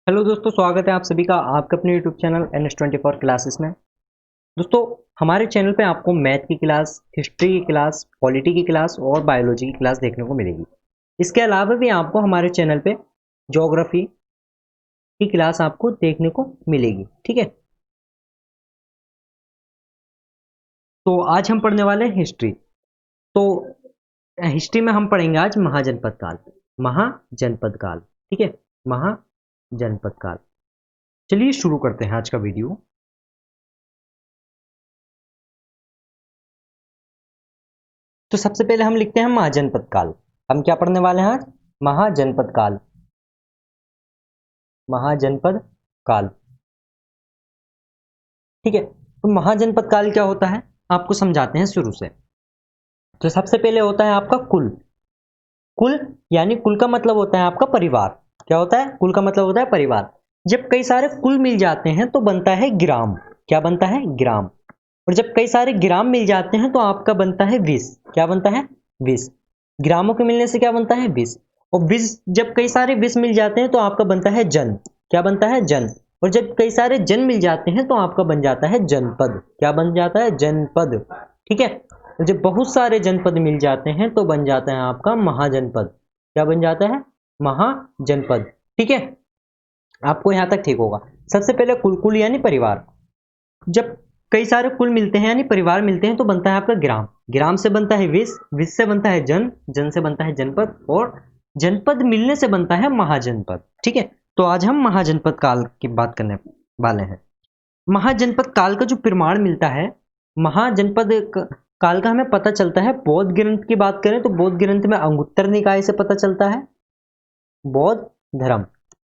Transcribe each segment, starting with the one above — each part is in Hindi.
हेलो दोस्तों, स्वागत है आप सभी का आपके अपने यूट्यूब चैनल NS24 क्लासेस में। दोस्तों, हमारे चैनल पे आपको मैथ की क्लास, हिस्ट्री की क्लास, पॉलिटी की क्लास और बायोलॉजी की क्लास देखने को मिलेगी। इसके अलावा भी आपको हमारे चैनल पे ज्योग्राफी की क्लास आपको देखने को मिलेगी। ठीक है, तो आज हम पढ़ने वाले हैं हिस्ट्री। तो हिस्ट्री में हम पढ़ेंगे आज महाजनपद काल। महाजनपद काल, ठीक है, महाजनपद काल। चलिए शुरू करते हैं आज का वीडियो। तो सबसे पहले हम लिखते हैं महाजनपद काल। हम क्या पढ़ने वाले हैं आज? महाजनपद काल। महाजनपद काल, ठीक है। तो महाजनपद काल क्या होता है आपको समझाते हैं शुरू से। तो सबसे पहले होता है आपका कुल। कुल यानी कुल का मतलब होता है आपका परिवार। क्या होता है? कुल का मतलब होता है परिवार। जब कई सारे कुल मिल जाते हैं तो बनता है ग्राम। क्या बनता है? ग्राम। और जब कई सारे ग्राम मिल जाते हैं तो आपका बनता है विष। क्या बनता है? विष। ग्रामों के मिलने से क्या बनता है? विष। और विष, जब कई सारे विष मिल जाते हैं तो आपका बनता है जन। क्या बनता है? जन। और जब कई सारे जन मिल जाते हैं तो आपका बन जाता है जनपद। क्या बन जाता है? जनपद। ठीक है। और जब बहुत सारे जनपद मिल जाते हैं तो बन जाता है आपका महाजनपद। क्या बन जाता है? महाजनपद। ठीक है, आपको यहां तक ठीक होगा। सबसे पहले कुल, कुल यानी परिवार। जब कई सारे कुल मिलते हैं यानी परिवार मिलते हैं तो बनता है आपका ग्राम। ग्राम से बनता है विष, विष से बनता है जन, जन से बनता है जनपद, और जनपद मिलने से बनता है महाजनपद। ठीक है, तो आज हम महाजनपद काल की बात करने वाले हैं। महाजनपद काल का जो प्रमाण मिलता है, महाजनपद काल का हमें पता चलता है बौद्ध ग्रंथ की बात करें तो बौद्ध ग्रंथ में अंगुत्तर निकाय से पता चलता है। बौद्ध धर्म,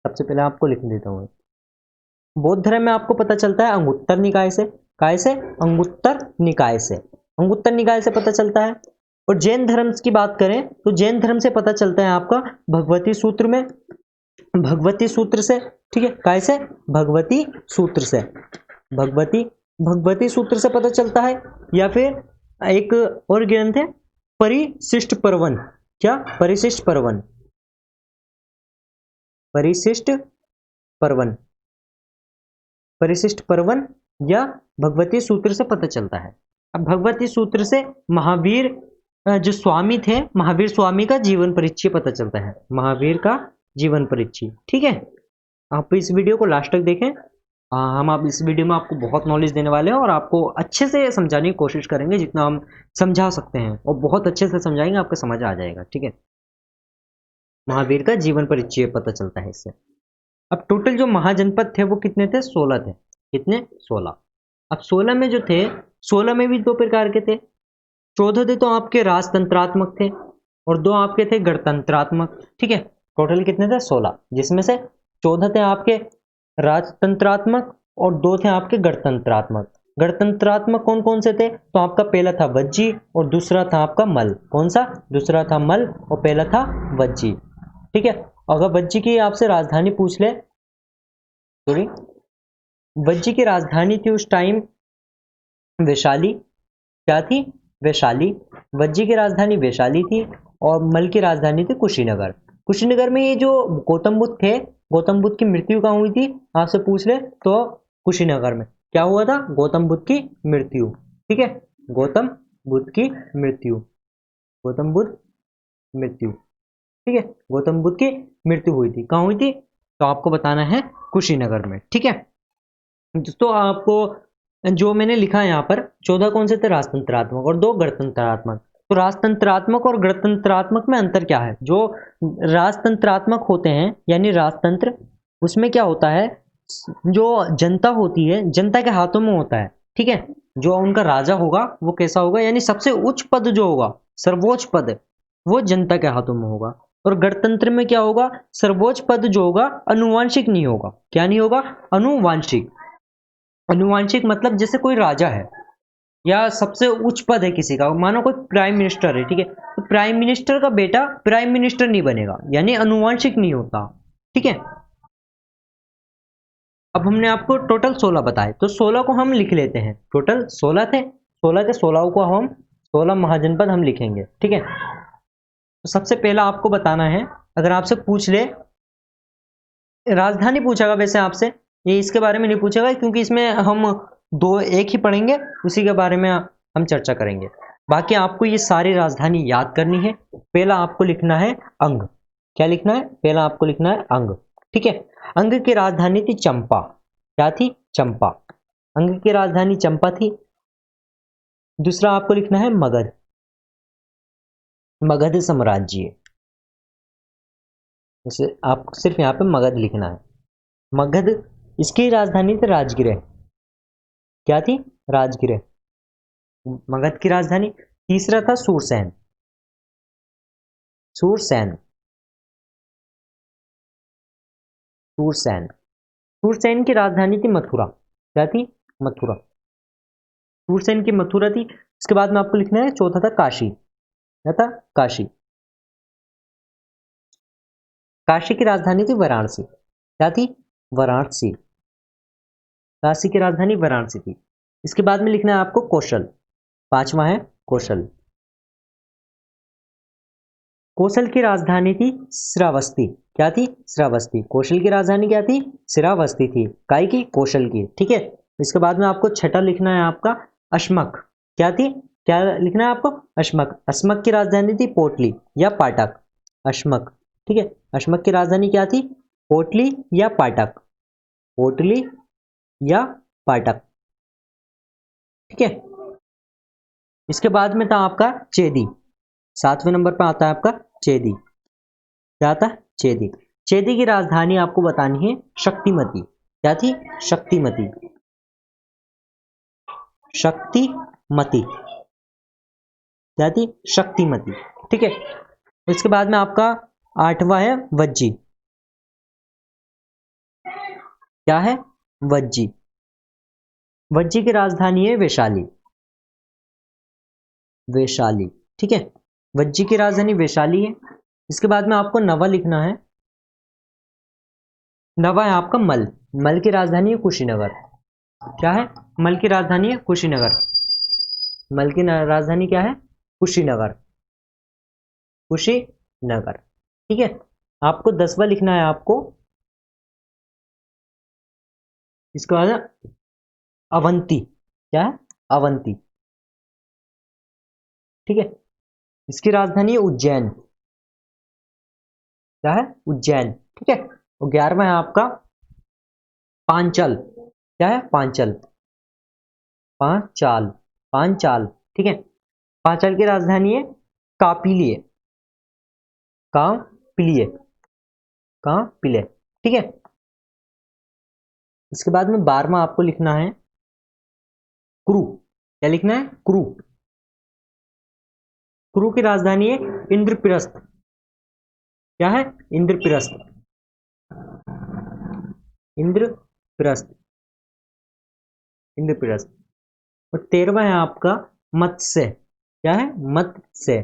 सबसे पहले आपको लिख देता हूं। बौद्ध धर्म में आपको पता चलता है अंगुत्तर निकाय से। काय से? अंगुत्तर निकाय से। अंगुत्तर निकाय से पता चलता है। और जैन धर्म की बात करें तो जैन धर्म से पता चलता है आपका भगवती सूत्र में, भगवती सूत्र से। ठीक है, काय से? भगवती सूत्र से। भगवती, भगवती सूत्र से पता चलता है। या फिर एक और ग्रंथ है परिशिष्ट पर्वन। क्या? परिशिष्ट पर्वन। परिशिष्ट पर्वन, परिशिष्ट पर्वन या भगवती सूत्र से पता चलता है। अब भगवती सूत्र से महावीर जो स्वामी थे, महावीर स्वामी का जीवन परिचय पता चलता है। महावीर का जीवन परिचय। ठीक है, आप इस वीडियो को लास्ट तक देखें। हम आप इस वीडियो में आपको बहुत नॉलेज देने वाले हैं और आपको अच्छे से समझाने की कोशिश करेंगे जितना हम समझा सकते हैं, और बहुत अच्छे से समझाएंगे, आपको समझ आ जाएगा। ठीक है, महावीर का जीवन परिचय पता चलता है इससे। अब टोटल जो महाजनपद थे वो कितने थे? 16 थे। कितने? 16। अब 16 में जो थे, 16 में भी दो प्रकार के थे। 14 थे तो आपके राजतंत्रात्मक थे और दो आपके थे गणतंत्रात्मक। ठीक है, टोटल कितने थे? 16, जिसमें से 14 थे आपके राजतंत्रात्मक और दो थे आपके गणतंत्रात्मक। गणतंत्रात्मक कौन कौन से थे? तो आपका पहला था वज्जी और दूसरा था आपका मल। कौन सा? दूसरा था मल और पहला था वज्जी। ठीक है, अगर वज्जी की आपसे राजधानी पूछ ले, सॉरी, वज्जी की राजधानी थी उस टाइम वैशाली। क्या थी? वैशाली। वज्जी की राजधानी वैशाली थी और मल की राजधानी थी कुशीनगर। कुशीनगर में ये जो गौतम बुद्ध थे, गौतम बुद्ध की मृत्यु कहाँ हुई थी आपसे पूछ ले तो कुशीनगर में। क्या हुआ था? गौतम बुद्ध की मृत्यु। ठीक है, गौतम बुद्ध की मृत्यु, गौतम बुद्ध मृत्यु। ठीक है, गौतम बुद्ध की मृत्यु हुई थी। कहाँ हुई थी? तो आपको बताना है कुशीनगर में। ठीक है, दोस्तों आपको जो मैंने लिखा है यहाँ पर 14 कौन से थे? राजतंत्रात्मक और दो गणतंत्रात्मक। तो राजतंत्रात्मक और गणतंत्रात्मक में अंतर क्या है? जो राजतंत्रात्मक होते हैं यानी राजतंत्र, उसमें क्या होता है, जो जनता होती है जनता के हाथों में होता है। ठीक है, जो उनका राजा होगा वो कैसा होगा, यानी सबसे उच्च पद जो होगा, सर्वोच्च पद, वो जनता के हाथों में होगा। और गणतंत्र में क्या होगा? सर्वोच्च पद जो होगा अनुवांशिक नहीं होगा। क्या नहीं होगा? अनुवांशिक। अनुवांशिक मतलब जैसे कोई राजा है या सबसे उच्च पद है किसी का, मानो कोई प्राइम मिनिस्टर है। ठीक है, तो प्राइम मिनिस्टर का बेटा प्राइम मिनिस्टर नहीं बनेगा, यानी अनुवांशिक नहीं होता। ठीक है, अब हमने आपको टोटल 16 बताए तो 16 को हम लिख लेते हैं। टोटल 16 थे, 16 के 16 को हम 16 महाजनपद हम लिखेंगे। ठीक है, तो सबसे पहला आपको बताना है, अगर आपसे पूछ ले राजधानी पूछेगा वैसे आपसे, ये इसके बारे में नहीं पूछेगा क्योंकि इसमें हम दो एक ही पढ़ेंगे, उसी के बारे में हम चर्चा करेंगे। बाकी आपको ये सारी राजधानी याद करनी है। पहला आपको लिखना है अंग। क्या लिखना है? पहला आपको लिखना है अंग। ठीक है। अंग की राजधानी थी चंपा। क्या थी? चंपा। अंग की राजधानी चंपा थी। दूसरा आपको लिखना है मगध। मगध साम्राज्य। जैसे आपको सिर्फ यहाँ पे मगध लिखना है। मगध, इसकी राजधानी थी राजगृह। क्या थी? राजगृह, मगध की राजधानी। तीसरा था सूरसेन। सूरसेन, सूरसेन। सूरसेन की राजधानी थी मथुरा। क्या थी? मथुरा। सूरसेन की मथुरा थी। इसके बाद में आपको लिखना है चौथा था काशी। क्या था? काशी। काशी की राजधानी थी वाराणसी। क्या थी? वाराणसी। काशी की राजधानी वाराणसी थी। इसके बाद में लिखना है आपको कौशल। पांचवा है कौशल। कौशल की राजधानी थी श्रावस्ती। क्या थी? श्रावस्ती। कौशल की राजधानी क्या थी? श्रावस्ती थी। काय की? कौशल की। ठीक है। इसके बाद में आपको छठा लिखना है आपका अश्मक। क्या थी? क्या लिखना है आपको? अश्मक। अश्मक की राजधानी थी पोटली या पाटक। अश्मक। ठीक है। अश्मक की राजधानी क्या थी? पोटली या पाटक। पोटली या पाटक। ठीक है। इसके बाद में था आपका चेदी। सातवें नंबर पर आता है आपका चेदी। क्या आता है? चेदी। चेदी की राजधानी आपको बतानी है शक्तिमती। क्या थी? शक्तिमती। शक्तिमती। क्या थी? शक्तिमती। ठीक है। इसके बाद में आपका आठवां है वज्जी। क्या है? वज्जी। वज्जी की राजधानी है वैशाली। वैशाली। ठीक है। वज्जी की राजधानी वैशाली है। इसके बाद में आपको नवा लिखना है। नवा है आपका मल। मल की राजधानी है कुशीनगर। क्या है? मल की राजधानी है कुशीनगर। मल की राजधानी क्या है? कुशीनगर। कुशीनगर। ठीक है। आपको 10वां लिखना है आपको। इसके बाद है अवंती। क्या है? अवंती। ठीक है। इसकी राजधानी है उज्जैन। क्या है? उज्जैन। ठीक है। और 11वां है आपका पांचल। क्या है? पांचल। पांचाल। पांचाल। ठीक है। पांचाल की राजधानी है कापिलिय। कापिलिय। कापिलिय। ठीक है। इसके बाद में 12वां आपको लिखना है क्रू। क्या लिखना है? क्रू। क्रू की राजधानी है इंद्रप्रस्थ। क्या है? इंद्रप्रस्थ। इंद्रप्रस्थ। इंद्रप्रस्थ। और 13वां है आपका मत्स्य। क्या है? मत्स्य।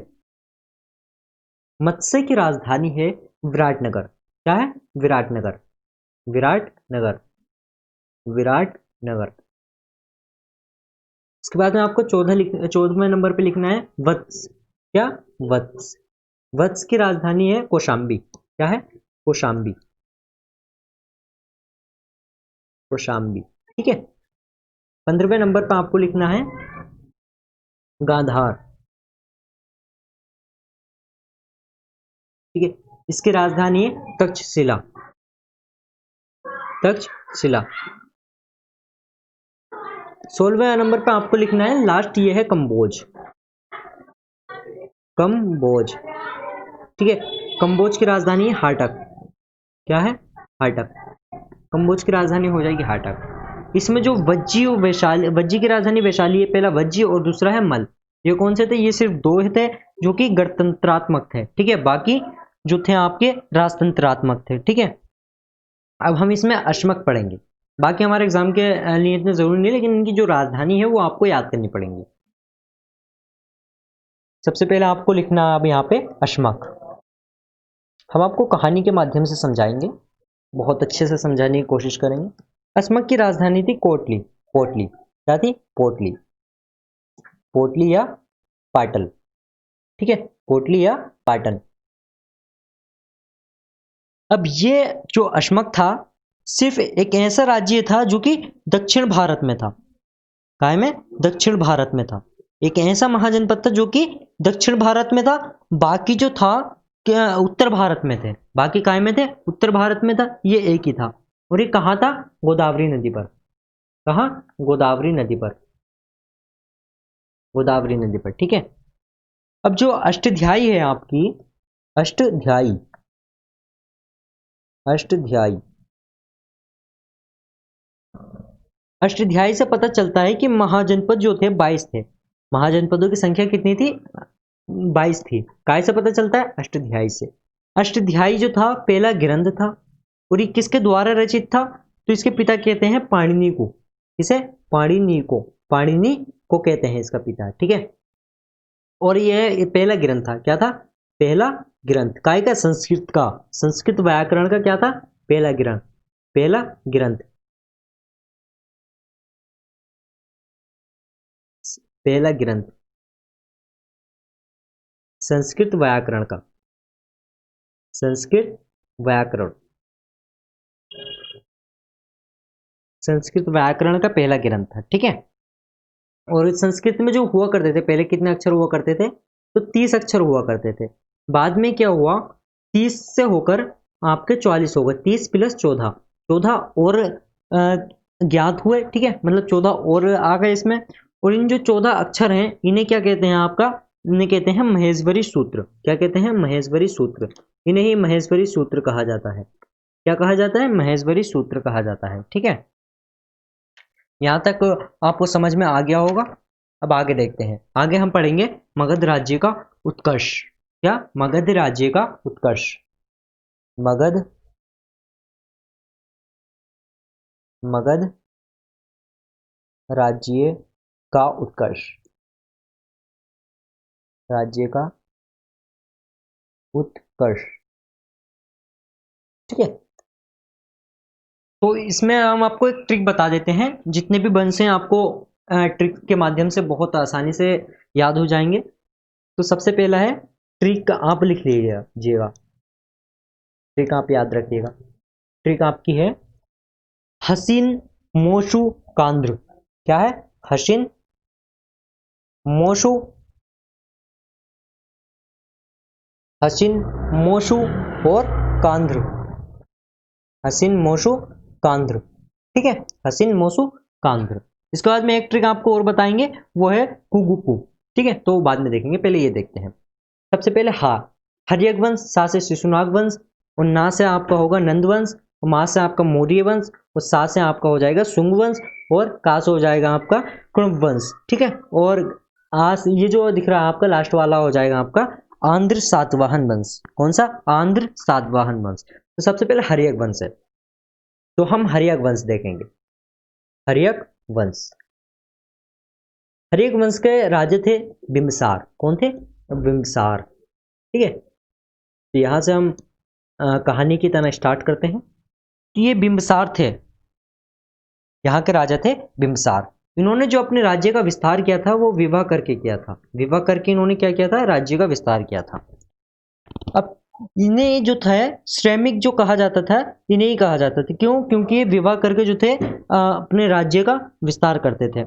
मत्स्य की राजधानी है विराटनगर। क्या है? विराटनगर। विराटनगर। विराटनगर। इसके बाद में आपको 14वें नंबर पे लिखना है वत्स। क्या? वत्स। वत्स की राजधानी है कौशाम्बी। क्या है? कौशाम्बी। कौशाम्बी। ठीक है। 15वें नंबर पर आपको लिखना है गांधार। ठीक है। इसकी राजधानी है तक्षशिला। तक्षशिला। 16वें नंबर पर आपको लिखना है लास्ट, ये है कंबोज। कंबोज। ठीक है। कंबोज की राजधानी है हाटक। क्या है? हाटक। कंबोज की राजधानी हो जाएगी हाटक। इसमें जो वज्जी और वैशाली, वज्जी की राजधानी वैशाली है, पहला वज्जी और दूसरा है मल। ये कौन से थे? ये सिर्फ दो थे जो कि गणतंत्रात्मक थे। ठीक है। बाकी जो थे आपके राजतंत्रात्मक थे। ठीक है। अब हम इसमें अश्मक पढ़ेंगे। बाकी हमारे एग्जाम के लिए इतने जरूरी नहीं, लेकिन इनकी जो राजधानी है वो आपको याद करनी पड़ेंगी। सबसे पहले आपको लिखना अब यहाँ पे अश्मक। हम आपको कहानी के माध्यम से समझाएंगे, बहुत अच्छे से समझाने की कोशिश करेंगे। अश्मक की राजधानी थी कोटली। पोटली। क्या थी? पोटली। पोटली या पाटल। ठीक है। पोटली या पाटन। अब ये जो अश्मक था सिर्फ एक ऐसा राज्य था जो कि दक्षिण भारत में था। काय में? दक्षिण भारत में था। एक ऐसा महाजनपद था जो कि दक्षिण भारत में था, बाकी जो था उत्तर भारत में थे। बाकी काय में थे? उत्तर भारत में था। ये एक ही था। और ये कहाँ था? गोदावरी नदी पर। कहाँ? गोदावरी नदी पर। गोदावरी नदी पर, ठीक है। अब जो अष्टध्यायी है आपकी, अष्टध्यायी, अष्टध्यायी, अष्टध्यायी से पता चलता है कि महाजनपद जो थे 22 थे। महाजनपदों की संख्या कितनी थी? 22 थी। काय से पता चलता है? अष्टध्यायी से। अष्टध्यायी जो था पहला ग्रंथ था, और ये किसके द्वारा रचित था? तो इसके पिता कहते हैं पाणिनि को। किसे? पाणिनि को। पाणिनि को कहते हैं इसका पिता, ठीक है। और ये पहला ग्रंथ था। क्या था? पहला ग्रंथ। काय का? संस्कृत का। संस्कृत व्याकरण का क्या था? पहला ग्रंथ। पहला ग्रंथ, पहला ग्रंथ संस्कृत व्याकरण का। संस्कृत व्याकरण, संस्कृत व्याकरण का पहला ग्रंथ था, ठीक है। और संस्कृत में जो हुआ करते थे पहले, कितने अक्षर हुआ करते थे? तो 30 अक्षर हुआ करते थे। बाद में क्या हुआ? 30 से होकर आपके 44 हो गए। 30 प्लस 14, 14 और ज्ञात हुए, ठीक है। मतलब 14 और आ गए इसमें। और इन जो 14 अक्षर हैं इन्हें क्या कहते हैं आपका? इन्हें कहते हैं महेश्वरी सूत्र। क्या कहते हैं? महेश्वरी सूत्र। इन्हें ही महेश्वरी सूत्र कहा जाता है। क्या कहा जाता है? महेश्वरी सूत्र कहा जाता है, ठीक है। यहां तक आपको समझ में आ गया होगा। अब आगे देखते हैं। आगे हम पढ़ेंगे मगध राज्य का उत्कर्ष। क्या? मगध राज्य का उत्कर्ष। मगध, मगध राज्य का उत्कर्ष। राज्य का उत्कर्ष, ठीक है। तो इसमें हम आपको एक ट्रिक बता देते हैं। जितने भी वंश हैं आपको ट्रिक के माध्यम से बहुत आसानी से याद हो जाएंगे। तो सबसे पहला है ट्रिक, आप लिख लीजिएगा। ट्रिक आप याद रखिएगा। ट्रिक आपकी है हसीन मोशु कांद्र। क्या है? हसीन मोशु, हसीन मोशु और कांद्र। हसीन मोशु कांद्र, ठीक है। हसीन मोशु कांद्र। इसके बाद में एक ट्रिक आपको और बताएंगे, वो है कुगुपु, ठीक है। तो बाद में देखेंगे, पहले ये देखते हैं। सबसे पहले हा, हर्यक वंश, सा से शिशुनाग वंश, और ना से आपका होगा नंद वंश, और मा से आपका मौर्य वंश, और सा से आपका हो जाएगा शुंग वंश, और का से हो जाएगा आपका कुणब वंश, ठीक है। और आस ये जो दिख रहा है आपका लास्ट वाला हो जाएगा आपका आंध्र सातवाहन वंश। कौन सा? आंध्र सातवाहन वंश। तो सबसे पहले हर्यक वंश है, तो हम हर्यक वंश देखेंगे। हर्यक वंश, हर्यक वंश के राजा थे बिंबिसार। कौन थे? बिंबिसार, ठीक है। तो यहां से हम कहानी की तरह स्टार्ट करते हैं। तो ये बिंबिसार थे, यहाँ के राजा थे बिंबिसार। इन्होंने जो अपने राज्य का विस्तार किया था वो विवाह करके किया था। विवाह करके इन्होंने क्या किया था? राज्य का विस्तार किया था। अब इन्हें जो था श्रमिक जो कहा जाता था, इन्हें ही कहा जाता था। क्यों? क्योंकि ये विवाह करके जो थे अपने राज्य का विस्तार करते थे।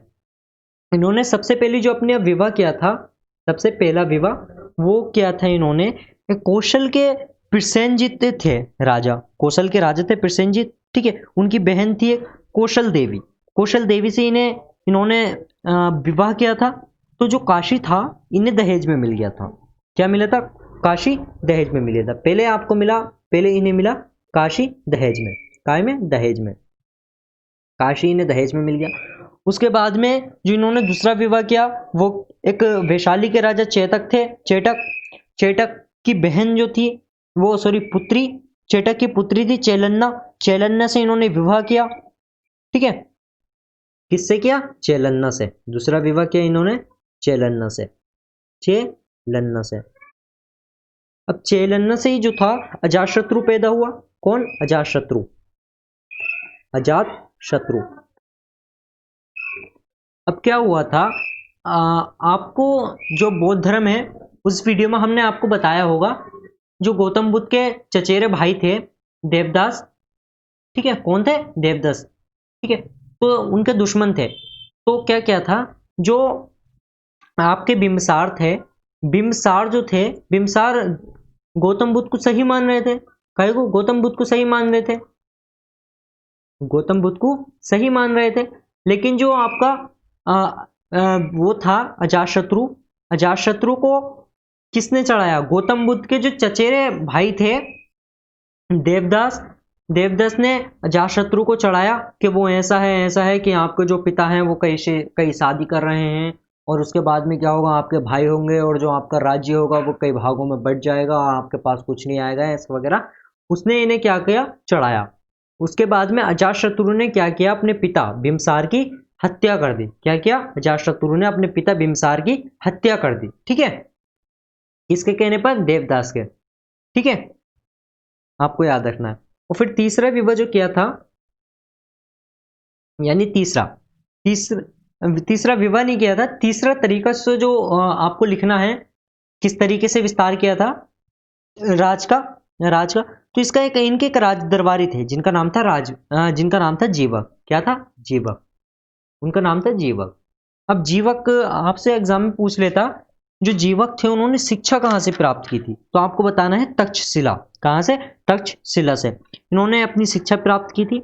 इन्होंने सबसे पहले जो अपने विवाह किया था, सबसे पहला विवाह वो किया था इन्होंने कौशल के प्रसेनजीत थे राजा। कौशल के राजा थे प्रसेनजीत, ठीक है। उनकी बहन थी एक कौशल देवी। कौशल देवी से इन्होंने विवाह किया था। तो जो काशी था इन्हें दहेज में मिल गया था। क्या मिला था? काशी दहेज में मिला था। पहले आपको मिला, पहले इन्हें मिला काशी दहेज में। काय में? दहेज में। काशी इन्हें दहेज में मिल गया। उसके बाद में जो इन्होंने दूसरा विवाह किया वो एक वैशाली के राजा चेतक थे। चेटक, चेटक की बहन जो थी वो, सॉरी पुत्री, चेटक की पुत्री थी चेलन्ना। चेलन्ना से इन्होंने विवाह किया, ठीक है। किससे किया? चेलन्ना से। दूसरा विवाह किया इन्होंने चेलन्ना से, चेलन्ना से। अब चेलन्ना से ही जो था अजातशत्रु पैदा हुआ। कौन? अजातशत्रु, अजातशत्रु। अब क्या हुआ था, आपको जो बौद्ध धर्म है उस वीडियो में हमने आपको बताया होगा, जो गौतम बुद्ध के चचेरे भाई थे देवदास, ठीक है, कौन थे? देवदास, ठीक है, तो उनके दुश्मन थे। तो क्या क्या था, जो आपके बिंबिसार थे, बिंबिसार जो थे, बिंबिसार गौतम बुद्ध को सही मान रहे थे। कहे को गौतम बुद्ध को सही मान रहे थे, गौतम बुद्ध को सही मान रहे थे। लेकिन जो आपका वो था अजातशत्रु, अजातशत्रु को किसने चढ़ाया? गौतम बुद्ध के जो चचेरे भाई थे देवदास, देवदास ने अजातशत्रु को चढ़ाया कि वो ऐसा है कि आपके जो पिता हैं वो कई शादी कर रहे हैं, और उसके बाद में क्या होगा, आपके भाई होंगे और जो आपका राज्य होगा वो कई भागों में बट जाएगा, आपके पास कुछ नहीं आएगा, ऐसा वगैरह। उसने इन्हें क्या किया? चढ़ाया। उसके बाद में अजातशत्रु ने क्या किया? अपने पिता बिंबिसार की हत्या कर दी। क्या किया? अजातशत्रु ने अपने पिता बिंबिसार की हत्या कर दी, ठीक है, किसके कहने पर? देवदास के, ठीक है, आपको याद रखना है। और फिर तीसरा विवाह जो किया था, यानी तीसरा विवाह नहीं किया था, तीसरा तरीका से जो आपको लिखना है, किस तरीके से विस्तार किया था राज का, तो इसका इनके एक राज दरबारी थे जिनका नाम था जिनका नाम था जीवक। क्या था? जीवक, उनका नाम था जीवक। अब जीवक आपसे एग्जाम में पूछ लेता, जो जीवक थे उन्होंने शिक्षा कहाँ से प्राप्त की थी? तो आपको बताना है तक्षशिला। कहाँ से? तक्षशिला से इन्होंने अपनी शिक्षा प्राप्त की थी।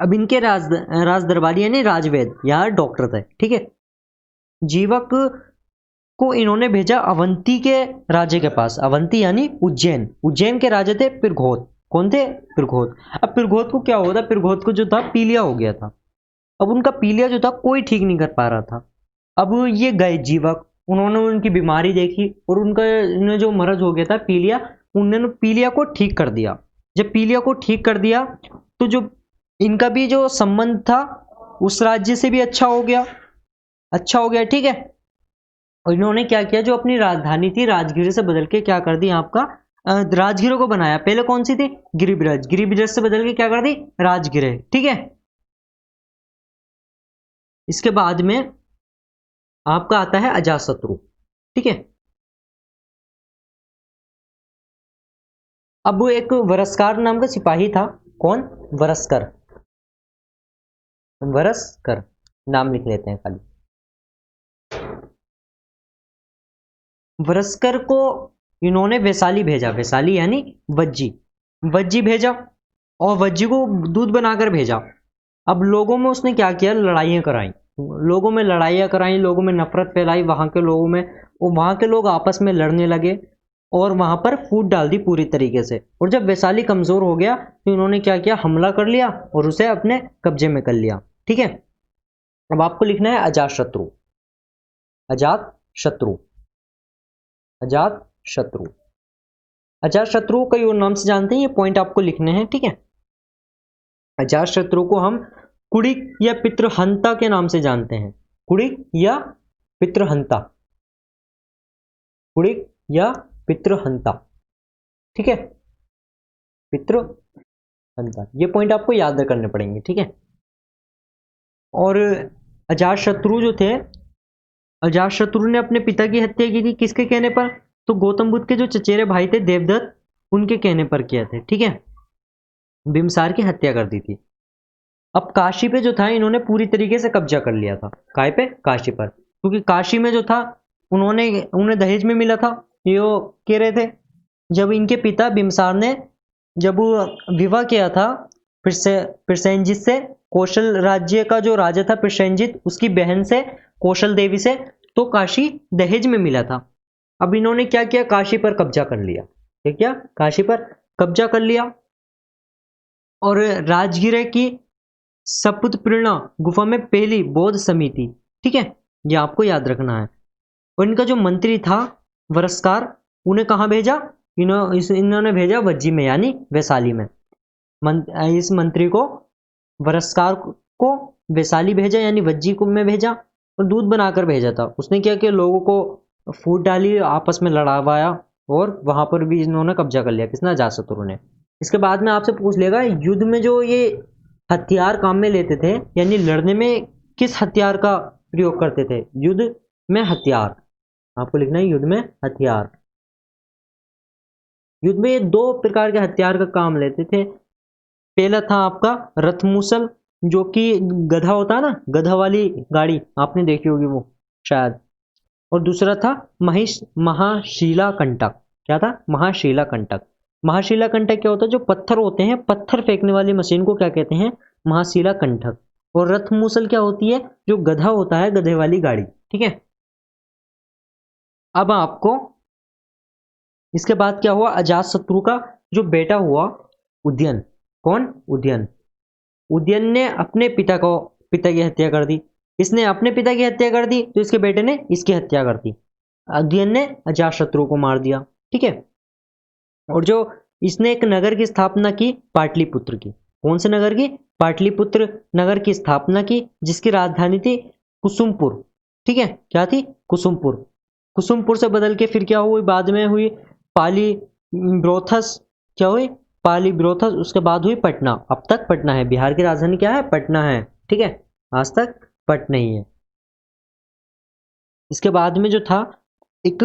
अब इनके राज दरबारी यानी राजवेद या डॉक्टर थे, ठीक है। जीवक को इन्होंने भेजा अवंती के राजे के पास। अवंती यानी उज्जैन, उज्जैन के राजे थे पिरघोत। कौन थे? पिरघोत। अब पिरघोत को क्या हुआ था? पिरघोत को जो था पीलिया हो गया था। अब उनका पीलिया जो था कोई ठीक नहीं कर पा रहा था। अब ये गए जीवक, उन्होंने उनकी बीमारी देखी और उन्हें जो मरज हो गया था पीलिया, उन्होंने पीलिया को ठीक कर दिया। जब पीलिया को ठीक कर दिया तो जो इनका भी जो संबंध था उस राज्य से भी अच्छा हो गया, ठीक है। और इन्होंने क्या किया, जो अपनी राजधानी थी राजगीर से बदल के क्या कर दी, आपका राजगीर को बनाया। पहले कौन सी थी? गिरिब्रज, गिरिब्रज से बदल के क्या कर दी? राजगीर, ठीक है। इसके बाद में आपका आता है अजातशत्रु, ठीक है। अब वो एक वरस्कार नाम का सिपाही था। कौन? वरस्कर, वरस्कर नाम लिख लेते हैं खाली। वरस्कर को इन्होंने वैशाली भेजा, वैशाली यानी वज्जी, वज्जी भेजा और वज्जी को दूध बनाकर भेजा। अब लोगों में उसने क्या किया? लड़ाइयाँ कराई, लोगों में लड़ाइयाँ कराई, लोगों में नफरत फैलाई वहाँ के लोगों में, और वहाँ के लोग आपस में लड़ने लगे और वहाँ पर फूट डाल दी पूरी तरीके से। और जब वैशाली कमज़ोर हो गया तो इन्होंने क्या किया? हमला कर लिया और उसे अपने कब्जे में कर लिया, ठीक है। अब आपको लिखना है अजातशत्रु, अजातशत्रु, अजातशत्रु। अजातशत्रु कई और नाम से जानते हैं, ये पॉइंट आपको लिखने हैं, ठीक है। अजातशत्रु को हम कुड़िक या पितृहंता के नाम से जानते हैं, कुड़िक या पितृहंता, कुड़िक या पितृहंता, ठीक है, पितृहंता। ये पॉइंट आपको याद करने पड़ेंगे, ठीक है। और अजातशत्रु जो थे, अजातशत्रु ने अपने पिता की हत्या की थी, किसके कहने पर? तो गौतम बुद्ध के जो चचेरे भाई थे देवदत्त, उनके कहने पर किया थे, ठीक है। बिंबिसार की हत्या कर दी थी। अब काशी पे जो था इन्होंने पूरी तरीके से कब्जा कर लिया था। काय पे? काशी पर, क्योंकि काशी में जो था उन्हें दहेज में मिला था। ये कह रहे थे, जब इनके पिता बिंबिसार ने जब विवाह किया था प्रसेनजित से, कौशल राज्य का जो राजा था प्रसेनजित, उसकी बहन से कौशल देवी से, तो काशी दहेज में मिला था। अब इन्होंने क्या किया? काशी पर कब्जा कर लिया। क्या? काशी पर कब्जा कर लिया और राजगीर की सपुतपूर्णा गुफा में पहली बौद्ध समिति, ठीक है, ये आपको याद रखना है। और इनका जो मंत्री था वरस्कार, उन्हें कहाँ भेजा? इन्होंने भेजा वज्जी में यानी वैशाली में। इस मंत्री को, वरस्कार को वैशाली भेजा यानी वज्जी को में भेजा और दूध बनाकर भेजा था। उसने क्या किया? लोगों को फूट डाली, आपस में लड़ावाया और वहां पर भी इन्होंने कब्जा कर लिया। किसने? अजातशत्रु ने। इसके बाद में आपसे पूछ लेगा युद्ध में जो ये हथियार काम में लेते थे, यानी लड़ने में किस हथियार का प्रयोग करते थे? युद्ध में हथियार, आपको लिखना है युद्ध में हथियार, युद्ध में ये 2 प्रकार के हथियार का काम लेते थे। पहला था आपका रथमूसल, जो कि गधा होता है ना, गधा वाली गाड़ी आपने देखी होगी वो शायद। और दूसरा था महाशिला कंटक। क्या था? महाशिला कंटक। महाशिला कंटक क्या होता है? जो पत्थर होते हैं, पत्थर फेंकने वाली मशीन को क्या कहते हैं? महाशिला कंटक। और रथमूसल क्या होती है? जो गधा होता है, गधे वाली गाड़ी। ठीक है। अब आपको इसके बाद क्या हुआ? अजातशत्रु का जो बेटा हुआ उदयन। कौन? उदयन। उदयन ने अपने पिता की हत्या कर दी। इसने अपने पिता की हत्या कर दी, तो इसके बेटे ने इसकी हत्या कर दी। उदयन ने अजातशत्रु को मार दिया। ठीक है। और जो इसने एक नगर की स्थापना की, पाटलिपुत्र की। कौन से नगर की? पाटलिपुत्र नगर की स्थापना की, जिसकी राजधानी थी कुसुमपुर। ठीक है। क्या थी? कुसुमपुर। कुसुमपुर से बदल के फिर क्या हुई? बाद में हुई पालीब्रोथस। क्या हुई? पालीब्रोथस। उसके बाद हुई पटना। अब तक पटना है। बिहार की राजधानी क्या है? पटना है। ठीक है। आज तक पटना ही है। इसके बाद में जो था एक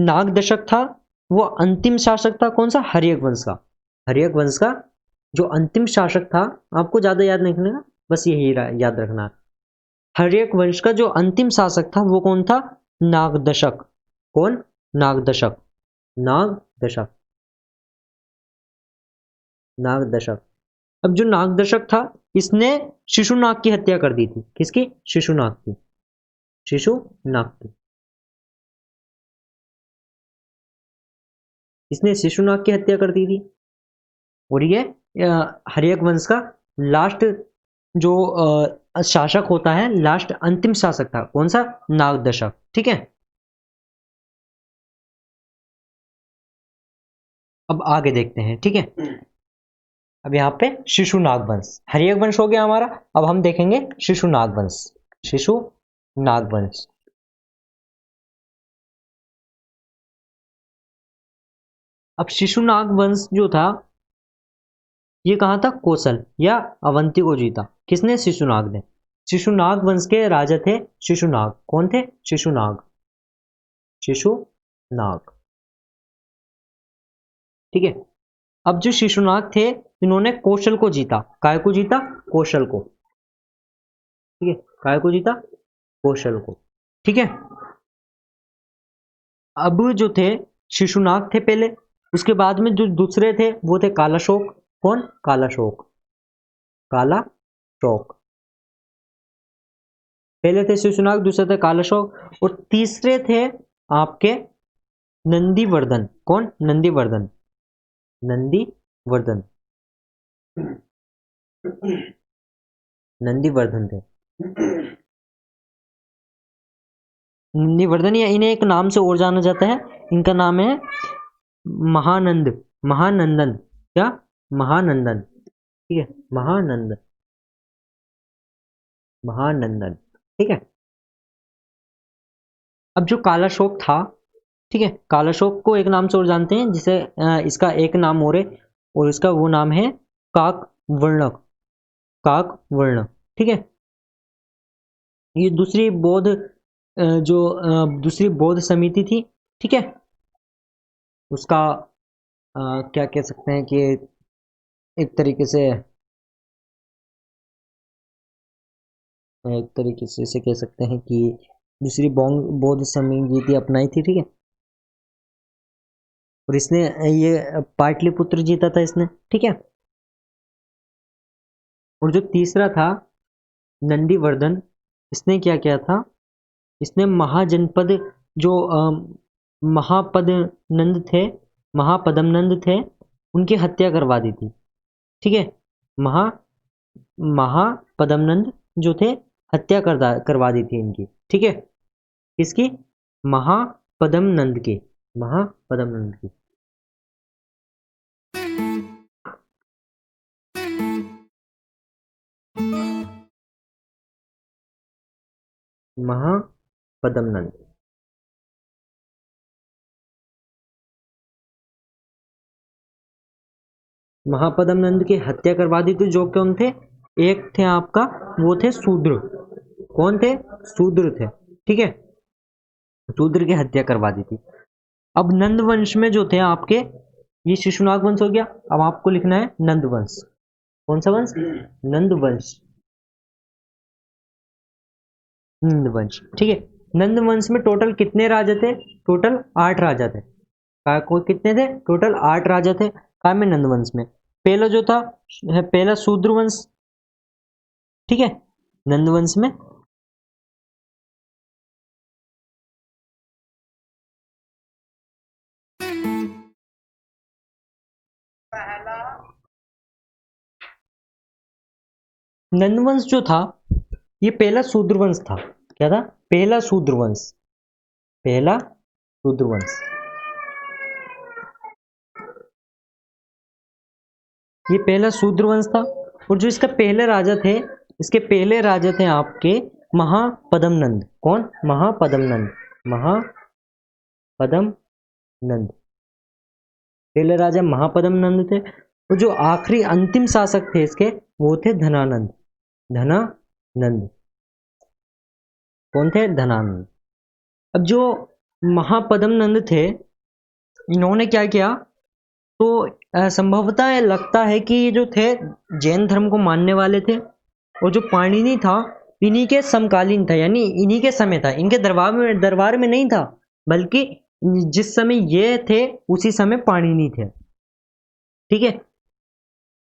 नाग दशक था, वो अंतिम शासक था। कौन सा? हर्यक वंश का। हर्यक वंश का जो अंतिम शासक था, आपको ज्यादा याद नहीं रखना, बस यही याद रखना। हर्यक वंश का जो अंतिम शासक था वो कौन था? नागदशक। कौन? नागदशक। नागदशक। नागदशक। अब जो नागदशक था, इसने शिशुनाग की हत्या कर दी थी। किसकी? शिशुनाग की। शिशुनाग की। इसने शिशुनाग की हत्या कर दी थी। और ये हर्यक वंश का लास्ट जो शासक होता है, लास्ट अंतिम शासक था। कौन सा? नागदशक। ठीक है। अब आगे देखते हैं। ठीक है। अब यहाँ पे शिशुनाग वंश, हर्यक वंश हो गया हमारा। अब हम देखेंगे शिशुनाग वंश। शिशुनाग वंश। अब शिशुनाग वंश जो था, ये कहाँ था? कौशल या अवंती को जीता। किसने? शिशुनाग ने। शिशुनाग वंश के राजा थे शिशुनाग। कौन थे? शिशुनाग। शिशुनाग। ठीक है। अब जो शिशुनाग थे, इन्होंने कौशल को जीता। काय को जीता? कौशल को। ठीक है। काय को जीता? कौशल को। ठीक है। अब जो थे शिशुनाग थे पहले, उसके बाद में जो दूसरे थे वो थे कालाशोक। कौन? कालाशोक। कालाशोक। पहले थे शिशुनाग, दूसरे थे कालाशोक, और तीसरे थे आपके नंदीवर्धन। कौन? नंदीवर्धन। नंदीवर्धन। नंदीवर्धन थे। नंदीवर्धन, या इन्हें एक नाम से और जाना जाता है। इनका नाम है महानंद। महानंदन। क्या? महानंदन। ठीक है। महानंद। महानंदन। ठीक है। अब जो कालाशोक था, ठीक है, कालाशोक को एक नाम से और जानते हैं, जिसे इसका एक नाम और है, और इसका वो नाम है काकवर्णक। काकवर्ण। ठीक है। ये दूसरी बौद्ध दूसरी बौद्ध समिति थी। ठीक है। उसका क्या कह सकते हैं कि एक तरीके से इसे कह सकते हैं कि दूसरी बौद्ध समिति अपनाई थी। ठीक है। और इसने ये पाटलिपुत्र जीता था इसने। ठीक है। और जो तीसरा था नंदीवर्धन, इसने क्या किया था? इसने महाजनपद जो महापद नंद थे, महापदम नंद थे, उनकी हत्या करवा दी थी। ठीक है। महा महापदम नंद जो थे, हत्या करवा दी थी इनकी। ठीक है। किसकी? महापदम नंद की। महापदम नंद की। महापदम नंद। महापदम नंद की हत्या करवा दी थी। जो कौन थे? एक थे आपका, वो थे शूद्र। कौन थे? शूद्र थे। ठीक है। शूद्र की हत्या करवा दी थी। अब नंद वंश में जो थे आपके, ये शिशुनाग वंश हो गया। अब आपको लिखना है नंद वंश। कौन सा वंश? नंद वंश। नंद वंश, ठीक है। नंद वंश में टोटल कितने राजा थे? टोटल 8 राजा थे। कोई कितने थे? टोटल 8 राजा थे कहा में? नंद वंश में। पहला जो था, पहला शूद्र वंश, ठीक है, नंद वंश में। नंदवंश जो था ये पहला शूद्र वंश था। क्या था? पहला शूद्र वंश। पहला शूद्र वंश, ये पहला शूद्र वंश था। और जो इसका पहले राजा थे, इसके पहले राजा थे आपके महापद्म नंद। कौन? महापद्म नंद। महापद्म नंद, पहले राजा महापद्म नंद थे। और जो आखिरी अंतिम शासक थे इसके, वो थे धनानंद। धनानंद, कौन थे? धनानंद। अब जो महापद्म नंद थे, इन्होंने क्या किया? तो संभवतः लगता है कि ये जो थे जैन धर्म को मानने वाले थे। और जो पाणिनि था इन्हीं के समकालीन था, यानी इन्हीं के समय था। इनके दरबार में नहीं था, बल्कि जिस समय ये थे उसी समय पाणिनि थे, ठीक है।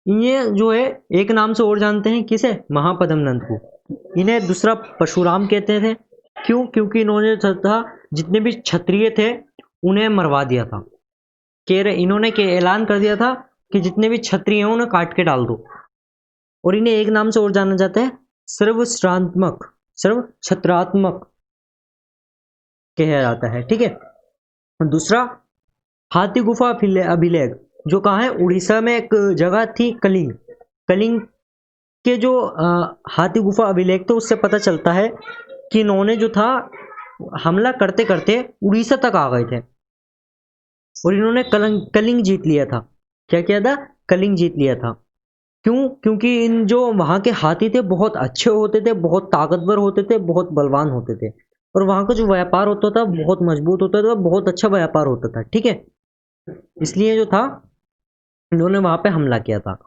ये जो है एक नाम से और जानते हैं, किसे? महापद्म नंद को। इन्हें दूसरा परशुराम कहते थे। क्यों? क्योंकि इन्होंने था जितने भी क्षत्रिय थे उन्हें मरवा दिया था। इन्होंने ऐलान कर दिया था कि जितने भी क्षत्रिय हैं उन्हें काट के डाल दो। और इन्हें एक नाम से और जाना जाता है, सर्वश्रात्मक, सर्व छत्रात्मक कहा जाता है, ठीक है। दूसरा, हाथी गुफा अभिलेख, जो कहाँ है? उड़ीसा में एक जगह थी, कलिंग। कलिंग के जो हाथी गुफा अभिलेख थे, उससे पता चलता है कि इन्होंने जो था हमला करते करते उड़ीसा तक आ गए थे। और इन्होंने कलिंग जीत लिया था। क्या किया था? कलिंग जीत लिया था। क्यों? क्योंकि इन जो वहाँ के हाथी थे बहुत अच्छे होते थे, बहुत ताकतवर होते थे, बहुत बलवान होते थे। और वहाँ का जो व्यापार होता था बहुत मजबूत होता था, बहुत अच्छा व्यापार होता था, ठीक है। इसलिए जो था इन्होंने वहाँ पे हमला किया था।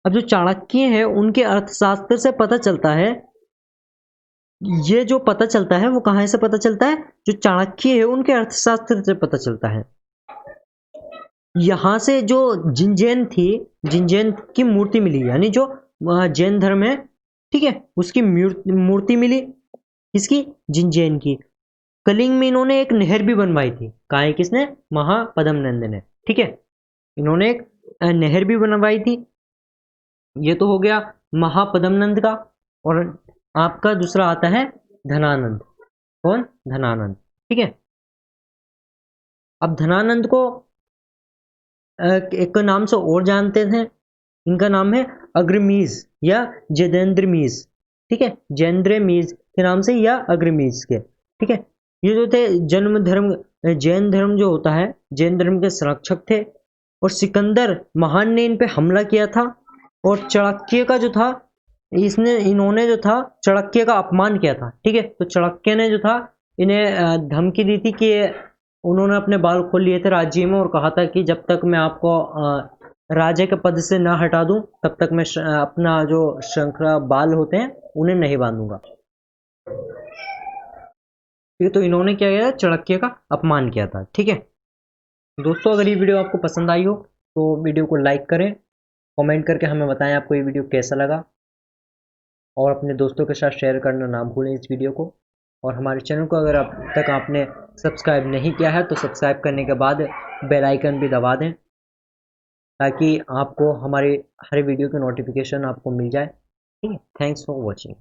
अब जो चाणक्य है उनके अर्थशास्त्र से पता चलता है, ये जो पता चलता है वो कहाँ से पता चलता है? जो चाणक्य है उनके अर्थशास्त्र से पता चलता है। यहाँ से जो जिनजैन थी, जिनजैन की मूर्ति मिली, यानी जो जैन धर्म है, ठीक है, उसकी मूर्ति मिली। किसकी? जिनजैन की। कलिंग में इन्होंने एक नहर भी बनवाई थी। कहाँ है? किसने? महापद्म नंद ने, ठीक है। इन्होंने एक नहर भी बनवाई थी। ये तो हो गया महापद्म नंद का। और आपका दूसरा आता है धनानंद। कौन? धनानंद, ठीक है। अब धनानंद को एक नाम से और जानते थे, इनका नाम है अग्रमीज या जैनेन्द्रमीज, ठीक है। जैनेन्द्रमीज के नाम से या अग्रमीज के, ठीक है। ये जो थे जन्म धर्म, जैन धर्म जो होता है, जैन धर्म के संरक्षक थे। और सिकंदर महान ने इन पे हमला किया था। और चाणक्य का जो था, इन्होंने जो था चाणक्य का अपमान किया था, ठीक है। तो चाणक्य ने जो था इन्हें धमकी दी थी कि उन्होंने अपने बाल खोल लिए थे राज्य में और कहा था कि जब तक मैं आपको राजा के पद से ना हटा दूं तब तक मैं अपना जो श्रृंखला बाल होते हैं उन्हें नहीं बांधूंगा। ठीक है, तो इन्होंने क्या किया? चाणक्य का अपमान किया था, ठीक है। दोस्तों, अगर ये वीडियो आपको पसंद आई हो तो वीडियो को लाइक करें, कमेंट करके हमें बताएं आपको ये वीडियो कैसा लगा। और अपने दोस्तों के साथ शेयर करना ना भूलें इस वीडियो को। और हमारे चैनल को अगर अब तक आपने सब्सक्राइब नहीं किया है तो सब्सक्राइब करने के बाद बेल आइकन भी दबा दें, ताकि आपको हमारे हर वीडियो की नोटिफिकेशन आपको मिल जाए, ठीक है। Thanks for watching.